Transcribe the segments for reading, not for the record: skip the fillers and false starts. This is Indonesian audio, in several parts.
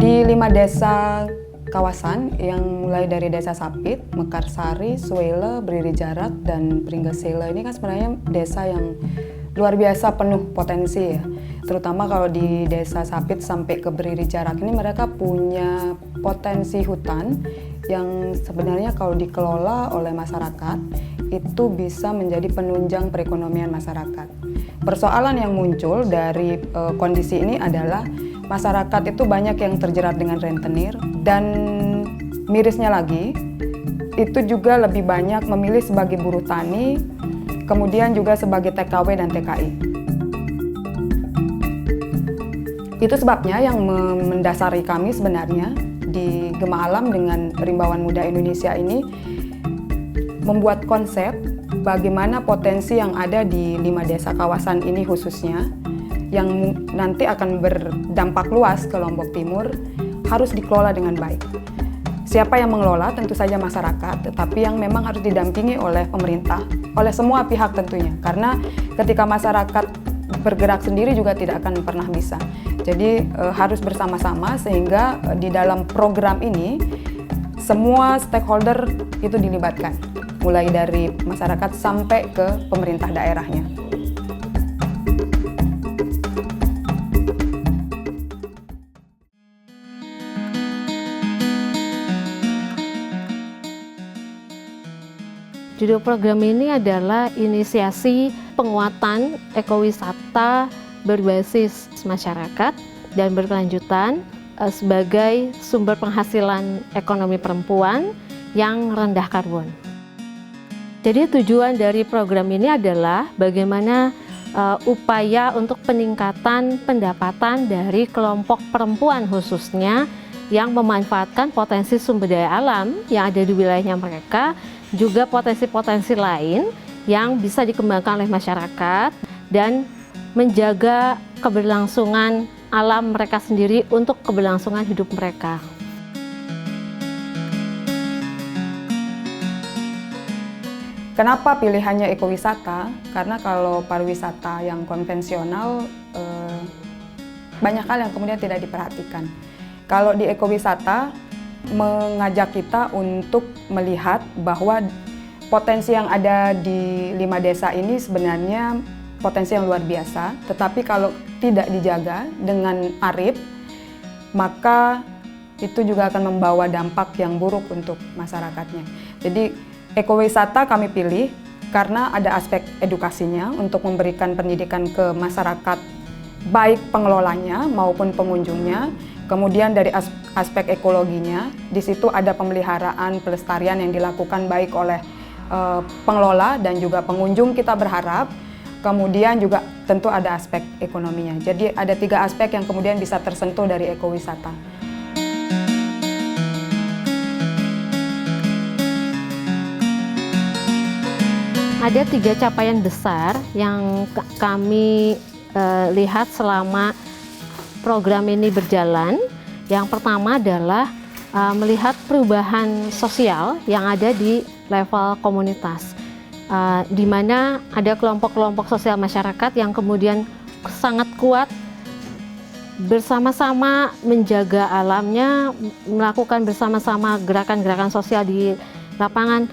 Di 5 desa kawasan yang mulai dari Desa Sapit, Mekarsari, Suwele, Berdiri Jarak, dan Pringgesele ini kan sebenarnya desa yang luar biasa penuh potensi ya. Terutama kalau di Desa Sapit sampai ke Berdiri Jarak ini mereka punya potensi hutan yang sebenarnya kalau dikelola oleh masyarakat itu bisa menjadi penunjang perekonomian masyarakat. Persoalan yang muncul dari kondisi ini adalah masyarakat itu banyak yang terjerat dengan rentenir dan mirisnya lagi itu juga lebih banyak memilih sebagai buruh tani, kemudian juga sebagai TKW dan TKI. Itu sebabnya yang mendasari kami sebenarnya di Gema Alam dengan Rimbawan Muda Indonesia ini membuat konsep bagaimana potensi yang ada di 5 desa kawasan ini khususnya yang nanti akan berdampak luas ke Lombok Timur harus dikelola dengan baik. Siapa yang mengelola? Tentu saja masyarakat, tetapi yang memang harus didampingi oleh pemerintah, oleh semua pihak tentunya. Karena ketika masyarakat bergerak sendiri juga tidak akan pernah bisa. Jadi harus bersama-sama sehingga di dalam program ini semua stakeholder itu dilibatkan, mulai dari masyarakat sampai ke pemerintah daerahnya. Judul program ini adalah inisiasi penguatan ekowisata berbasis masyarakat dan berkelanjutan sebagai sumber penghasilan ekonomi perempuan yang rendah karbon. Jadi tujuan dari program ini adalah bagaimana upaya untuk peningkatan pendapatan dari kelompok perempuan khususnya yang memanfaatkan potensi sumber daya alam yang ada di wilayahnya mereka, juga potensi-potensi lain yang bisa dikembangkan oleh masyarakat dan menjaga keberlangsungan alam mereka sendiri untuk keberlangsungan hidup mereka. Kenapa pilihannya ekowisata? Karena kalau pariwisata yang konvensional banyak hal yang kemudian tidak diperhatikan. Kalau di ekowisata mengajak kita untuk melihat bahwa potensi yang ada di 5 desa ini sebenarnya potensi yang luar biasa, tetapi kalau tidak dijaga dengan arif, maka itu juga akan membawa dampak yang buruk untuk masyarakatnya. Jadi ekowisata kami pilih karena ada aspek edukasinya untuk memberikan pendidikan ke masyarakat, baik pengelolanya maupun pengunjungnya. Kemudian dari aspek ekologinya, di situ ada pemeliharaan, pelestarian yang dilakukan baik oleh pengelola dan juga pengunjung kita berharap. Kemudian juga tentu ada aspek ekonominya. Jadi ada 3 aspek yang kemudian bisa tersentuh dari ekowisata. Ada 3 capaian besar yang kami lihat selama program ini berjalan. Yang pertama adalah melihat perubahan sosial yang ada di level komunitas, di mana ada kelompok-kelompok sosial masyarakat yang kemudian sangat kuat bersama-sama menjaga alamnya, melakukan bersama-sama gerakan-gerakan sosial di lapangan.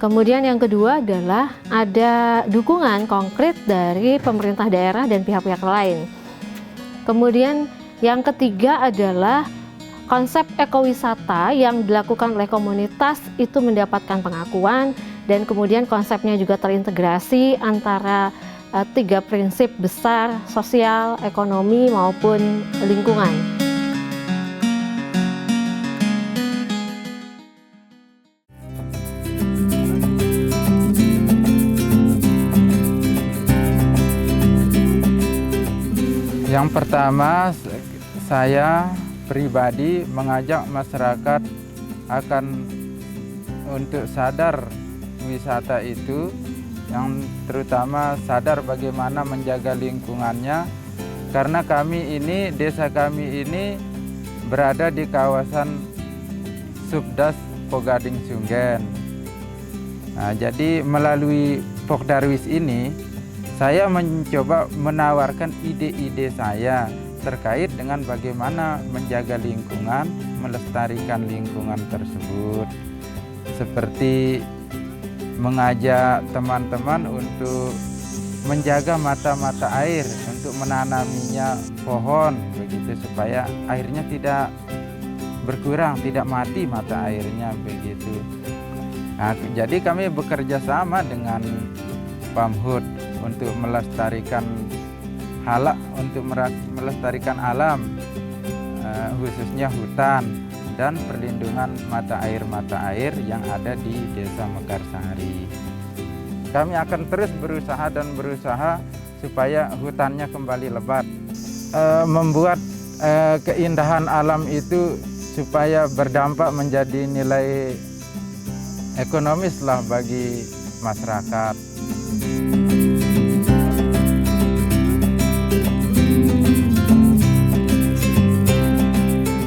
Kemudian yang kedua adalah ada dukungan konkret dari pemerintah daerah dan pihak-pihak lain. Kemudian yang ketiga adalah konsep ekowisata yang dilakukan oleh komunitas itu mendapatkan pengakuan dan kemudian konsepnya juga terintegrasi antara 3 prinsip besar, sosial, ekonomi maupun lingkungan. Yang pertama, saya pribadi mengajak masyarakat akan untuk sadar wisata itu, yang terutama sadar bagaimana menjaga lingkungannya, karena desa kami ini berada di kawasan Subdas Pogading Sunggen. Nah, jadi melalui Pokdarwis ini saya mencoba menawarkan ide-ide saya terkait dengan bagaimana menjaga lingkungan, melestarikan lingkungan tersebut. Seperti mengajak teman-teman untuk menjaga mata-mata air, untuk menanaminya pohon, begitu supaya airnya tidak berkurang, tidak mati mata airnya begitu. Nah, jadi kami bekerja sama dengan Pamhut untuk melestarikan melestarikan alam, khususnya hutan dan perlindungan mata air yang ada di Desa Mekarsari. Kami akan terus berusaha supaya hutannya kembali lebat, membuat keindahan alam itu supaya berdampak menjadi nilai ekonomis lah bagi masyarakat.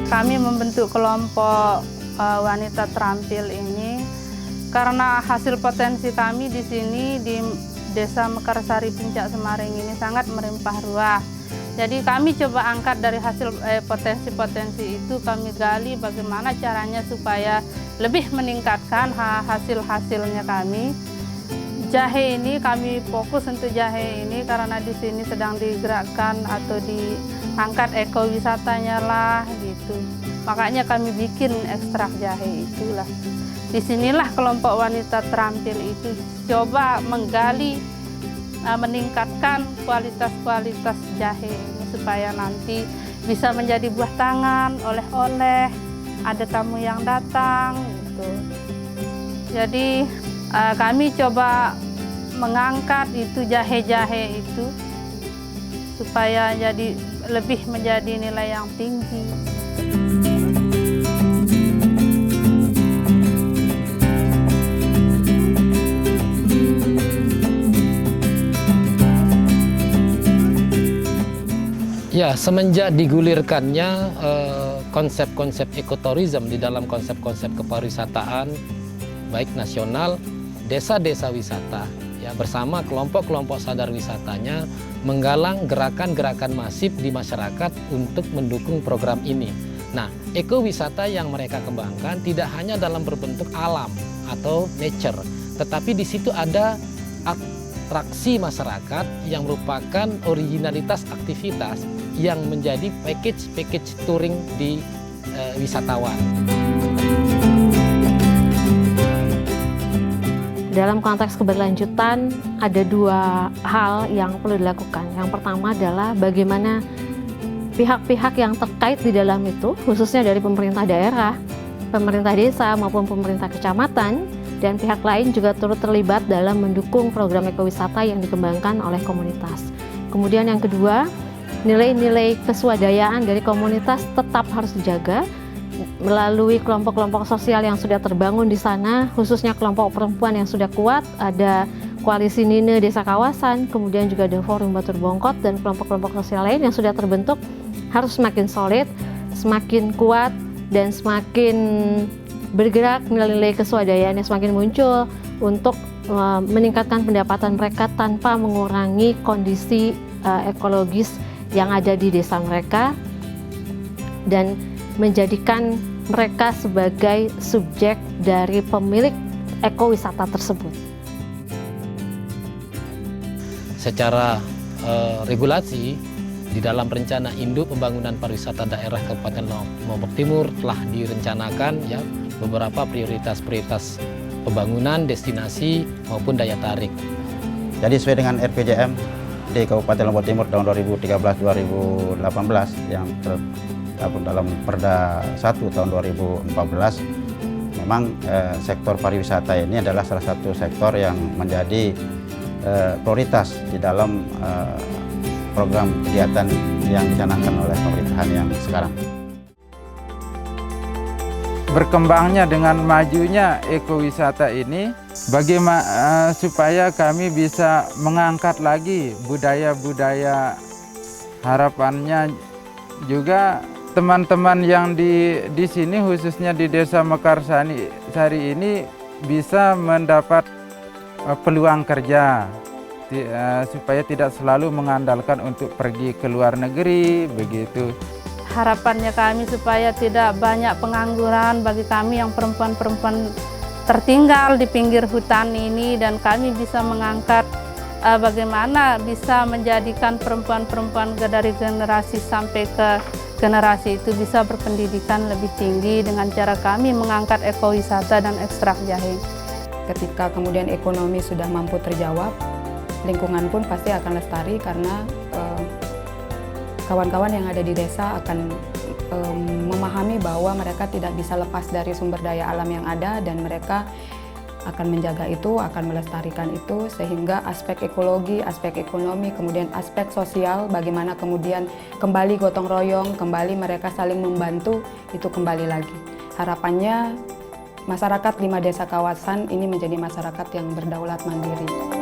Kami membentuk kelompok wanita terampil ini karena hasil potensi kami di sini di Desa Mekarsari Puncak Semaring ini sangat melimpah ruah. Jadi kami coba angkat dari hasil potensi-potensi itu, kami gali bagaimana caranya supaya lebih meningkatkan hasil-hasilnya kami. Jahe ini kami fokus untuk jahe ini karena di sini sedang digerakkan atau diangkat ekowisatanya lah gitu. Makanya kami bikin ekstrak jahe itulah. Disinilah kelompok wanita terampil itu coba menggali, meningkatkan kualitas jahe ini supaya nanti bisa menjadi buah tangan, oleh-oleh, ada tamu yang datang gitu. Jadi kami coba mengangkat itu jahe-jahe itu supaya jadi lebih menjadi nilai yang tinggi. Ya, semenjak digulirkannya konsep-konsep ekoturism di dalam konsep-konsep kepariwisataan baik nasional, desa-desa wisata, ya bersama kelompok-kelompok sadar wisatanya menggalang gerakan-gerakan masif di masyarakat untuk mendukung program ini. Nah, ekowisata yang mereka kembangkan tidak hanya dalam berbentuk alam atau nature, tetapi di situ ada atraksi masyarakat yang merupakan originalitas aktivitas yang menjadi package touring di wisatawan. Dalam konteks keberlanjutan ada dua hal yang perlu dilakukan. Yang pertama adalah bagaimana pihak-pihak yang terkait di dalam itu, khususnya dari pemerintah daerah, pemerintah desa maupun pemerintah kecamatan, dan pihak lain juga turut terlibat dalam mendukung program ekowisata yang dikembangkan oleh komunitas. Kemudian yang kedua, nilai-nilai keswadayaan dari komunitas tetap harus dijaga melalui kelompok-kelompok sosial yang sudah terbangun di sana, khususnya kelompok perempuan yang sudah kuat. Ada koalisi Nine Desa Kawasan, kemudian juga ada Forum Batur Bongkot dan kelompok-kelompok sosial lain yang sudah terbentuk harus semakin solid, semakin kuat, dan semakin bergerak. Nilai-nilai keswadayaan yang semakin muncul untuk meningkatkan pendapatan mereka tanpa mengurangi kondisi ekologis yang ada di desa mereka dan menjadikan mereka sebagai subjek dari pemilik ekowisata tersebut. Secara regulasi di dalam rencana induk pembangunan pariwisata daerah Kabupaten Lombok Timur telah direncanakan ya beberapa prioritas pembangunan destinasi maupun daya tarik. Jadi sesuai dengan RPJM di Kabupaten Lombok Timur tahun 2013-2018 yang tergabung dalam Perda 1 tahun 2014, memang sektor pariwisata ini adalah salah satu sektor yang menjadi prioritas di dalam program kegiatan yang dicanangkan oleh pemerintahan yang sekarang. Berkembangnya dengan majunya ekowisata ini, bagaimana supaya kami bisa mengangkat lagi budaya-budaya. Harapannya juga teman-teman yang di sini, khususnya di Desa Mekarsari ini, bisa mendapat peluang kerja supaya tidak selalu mengandalkan untuk pergi ke luar negeri begitu. Harapannya kami supaya tidak banyak pengangguran bagi kami yang perempuan-perempuan tertinggal di pinggir hutan ini, dan kami bisa mengangkat bagaimana bisa menjadikan perempuan-perempuan dari generasi sampai ke generasi itu bisa berpendidikan lebih tinggi dengan cara kami mengangkat ekowisata dan ekstrak jahe. Ketika kemudian ekonomi sudah mampu terjawab, lingkungan pun pasti akan lestari karena kawan-kawan yang ada di desa akan memahami bahwa mereka tidak bisa lepas dari sumber daya alam yang ada, dan mereka akan menjaga itu, akan melestarikan itu, sehingga aspek ekologi, aspek ekonomi, kemudian aspek sosial, bagaimana kemudian kembali gotong royong, kembali mereka saling membantu, itu kembali lagi. Harapannya masyarakat 5 desa kawasan ini menjadi masyarakat yang berdaulat mandiri.